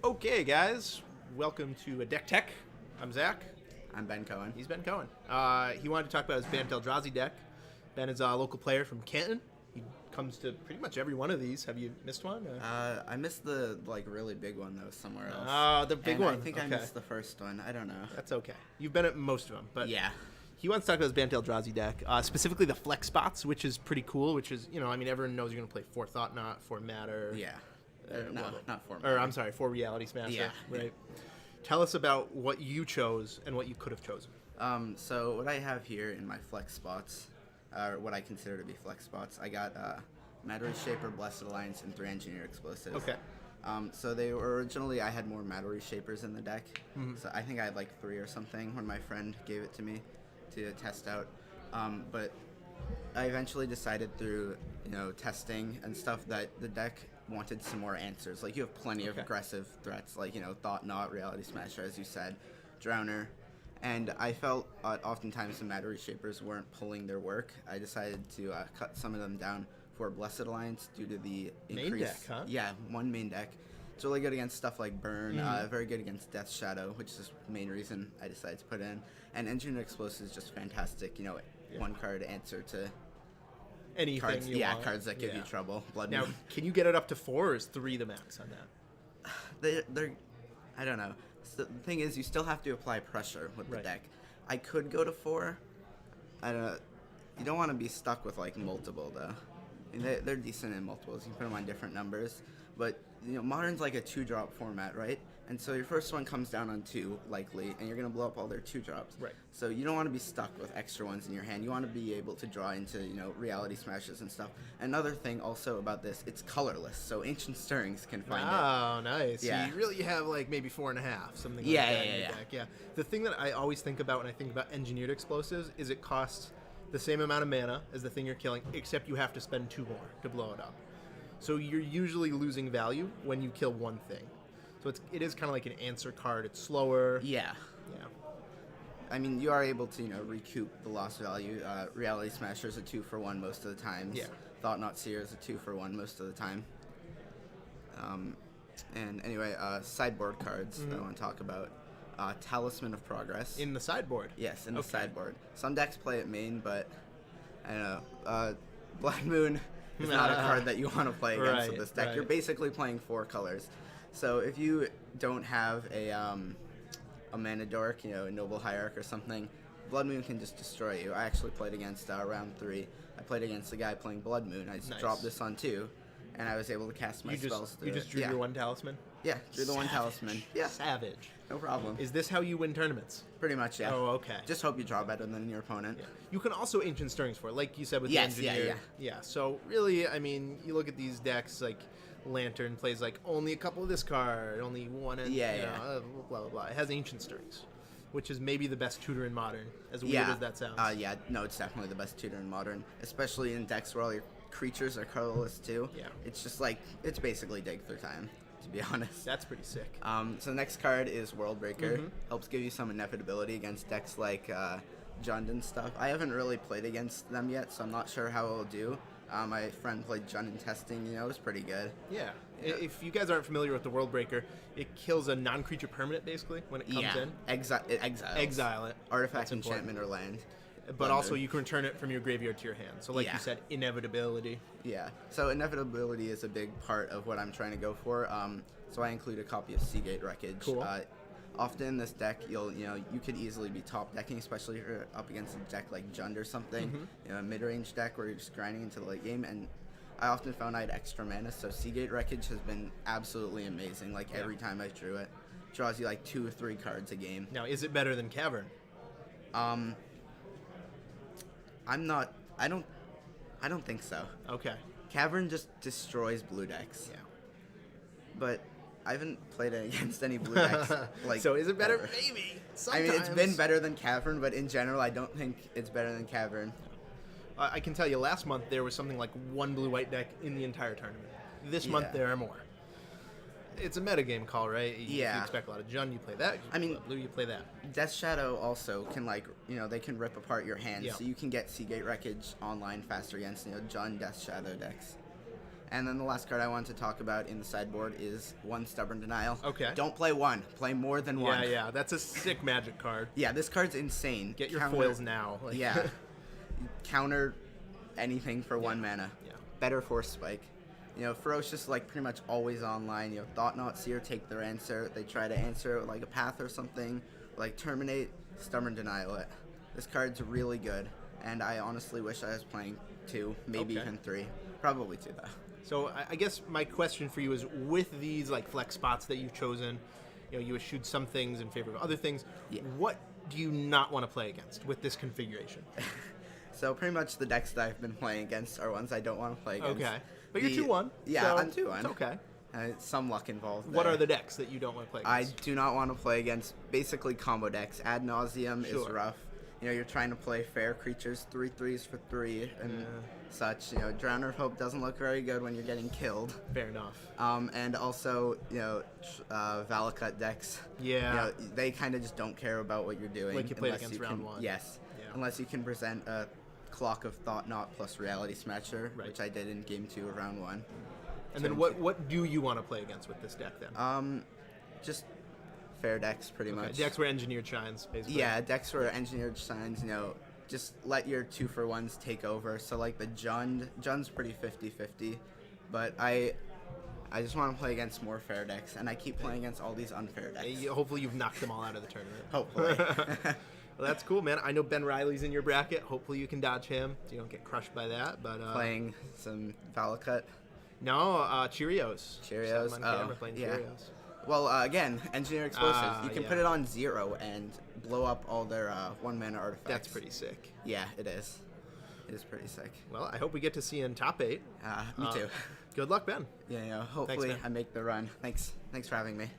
Okay, guys, welcome to Deck Tech. I'm Zack. I'm Ben Cohen. He's Ben Cohen. He wanted to talk about his Bant Eldrazi deck. Ben is a local player from Canton. He comes to pretty much every one of these. Have you missed one? I missed the really big one though somewhere else. Oh, the big one. I think I missed the first one. I don't know. That's okay. You've been at most of them, but Yeah. he wants to talk about his Bant Eldrazi deck, specifically the flex spots, which is pretty cool. Which is, everyone knows you're going to play 4 Thought Knot, 4 Matter. Yeah. No, not for me. Or I'm sorry, 4 Reality Smasher. Yeah. Right. Tell us about what you chose and what you could have chosen. So what I have here in my flex spots, or what I consider to be flex spots, I got Matter Shaper, Blessed Alliance, and 3 Engineered Explosives. Okay. So they were originally, I had more Matter Shapers in the deck. Mm-hmm. So I think I had like 3 or something when my friend gave it to me to test out. But I eventually decided through, testing and stuff that the deck wanted some more answers. Like, you have plenty of aggressive threats, like, Thought Knot, Reality Smasher, as you said, Drowner. And I felt oftentimes the Matter Shapers weren't pulling their work. I decided to cut some of them down for Blessed Alliance due to the increase. Main deck, huh? Yeah, one main deck. It's really good against stuff like Burn, very good against Death Shadow, which is the main reason I decided to put in. And Engineered Explosives is just fantastic, one card answer to Anything cards, you want. cards that give you trouble. Blood Now, Moon. can you get it up to 4, or is 3 the max on that? They're I don't know. So the thing is, you still have to apply pressure with the Right. deck. I could go to 4. I don't know. You don't want to be stuck with like multiple though. I mean, they're decent in multiples. You can put them on different numbers, but Modern's like a 2-drop format, right? And so your first one comes down on 2 likely, and you're gonna blow up all their 2-drops. Right. So you don't want to be stuck with extra ones in your hand. You want to be able to draw into Reality Smashes and stuff. Another thing also about this, it's colorless, so Ancient Stirrings can find it. Oh, nice. Yeah. So you really have like maybe 4.5, something like Yeah, that yeah, in your yeah. deck. Yeah. The thing that I always think about when I think about Engineered Explosives is it costs the same amount of mana as the thing you're killing, except you have to spend 2 more to blow it up. So you're usually losing value when you kill one thing. So it is kind of like an answer card. It's slower. Yeah. Yeah. I mean, you are able to, recoup the lost value. Reality Smasher is a 2-for-1 most of the times. Yeah. Thought Knot Seer is a 2-for-1 most of the time. And anyway, sideboard cards that I want to talk about. Talisman of Progress. In the sideboard. Yes, in the sideboard. Some decks play it main, but I don't know. Blood Moon is not a card that you want to play against with this deck. Right. You're basically playing 4 colors. So if you don't have a Mana Dork, a Noble Hierarch or something, Blood Moon can just destroy you. I actually played against round 3. I played against a guy playing Blood Moon. I just dropped this on 2, and I was able to cast my spells through You just drew it. your one talisman? Yeah, drew the one talisman. Yeah, Savage. no problem. Is this how you win tournaments? Pretty much, yeah. Oh, okay. Just hope you draw better than your opponent. Yeah. You can also Ancient Stirrings for it, like you said with Yes, the yeah, Engineer. Yeah. So really, I mean, you look at these decks, like Lantern plays like only a couple of this card, only one, and blah blah blah. It has Ancient Stirrings, which is maybe the best tutor in Modern, as weird as that sounds. No, it's definitely the best tutor in Modern, especially in decks where all your creatures are colorless too. Yeah. It's just like, it's basically Dig Through Time, to be honest. That's pretty sick. So the next card is World Breaker. Helps give you some inevitability against decks like Jund and stuff. I haven't really played against them yet, so I'm not sure how it'll do. My friend played Jund in testing, it was pretty good. Yeah. If you guys aren't familiar with the World Breaker, it kills a non-creature permanent, basically, when it comes in. Exile it. Artifact, That's enchantment, or land. But also you can return it from your graveyard to your hand. So like you said, inevitability. Yeah. So inevitability is a big part of what I'm trying to go for. So I include a copy of Seagate Wreckage. Cool. Often in this deck, you could easily be top decking, especially if you're up against a deck like Jund or something. A mid-range deck where you're just grinding into the late game. And I often found I had extra mana, so Seagate Wreckage has been absolutely amazing. Like every time I drew it, draws you like 2 or 3 cards a game. Now, is it better than Cavern? I don't think so. Okay. Cavern just destroys blue decks. Yeah. But I haven't played it against any blue decks. So is it better? ever. Maybe. I Sometimes. mean, it's been better than Cavern, but in general, I don't think it's better than Cavern. I can tell you, last month there was something like 1 blue-white deck in the entire tournament. This month there are more. It's a metagame call, right? Yeah. You expect a lot of Jund, you play that. Blue, you play that. Death Shadow also can, they can rip apart your hands, Yeah. so you can get Seagate Wreckage online faster against, Jund Death Shadow decks. And then the last card I wanted to talk about in the sideboard is one Stubborn Denial. Okay. Don't play one. Play more than one. Yeah. That's a sick Magic card. Yeah, this card's insane. Get your foils now. Like, Yeah. Counter anything for 1 mana. Yeah. Better Force Spike. You know, Ferocious, like, pretty much always online. You know, Thought Knot Seer, take their answer. They try to answer it with, like, a Path or something. Like, Terminate, Stubborn Denial it. This card's really good. And I honestly wish I was playing 2, maybe even 3. Probably 2, though. So I guess my question for you is, with these like flex spots that you've chosen, you know, you eschewed some things in favor of other things. Yeah. What do you not want to play against with this configuration? So pretty much the decks that I've been playing against are ones I don't want to play against. Okay, but you're 2-1. Yeah, so I'm 2-1. It's okay. Some luck involved. What there. are the decks that you don't want to play I against? do not want to play against basically combo decks. Ad Nauseam is Sure. rough. You know, you're trying to play fair creatures, 3/3s for 3 and such. You know, Drowner of Hope doesn't look very good when you're getting killed. Fair enough. And also, you know, Valakut decks. Yeah. You know, they kind of just don't care about what you're doing. Like you played unless against you round can, 1. Yes. Yeah. Unless you can present a Clock of Thought Knot plus Reality Smasher, Right. which I did in Game 2 of round 1. And then what do you want to play against with this deck then? Just fair decks, pretty much. Decks where Engineered shines, basically. Yeah, decks where Engineered Shines, you know, just let your 2-for-1s take over. So, like, the Jund's pretty 50-50, but I just want to play against more fair decks, and I keep playing against all these unfair decks. Hopefully you've knocked them all out of the tournament. Hopefully. Well, that's cool, man. I know Ben Riley's in your bracket. Hopefully you can dodge him so you don't get crushed by that. But Playing some Valakut. No, Cheerios. Cheerios. On camera playing yeah. Cheerios. Well, again, Engineer Explosives. You can yeah. put it on 0 and blow up all their 1-mana artifacts. That's pretty sick. Yeah, it is. It is pretty sick. Well, I hope we get to see you in top 8. Me too. Good luck, Ben. Yeah, you know, hopefully man. I make the run. Thanks for having me.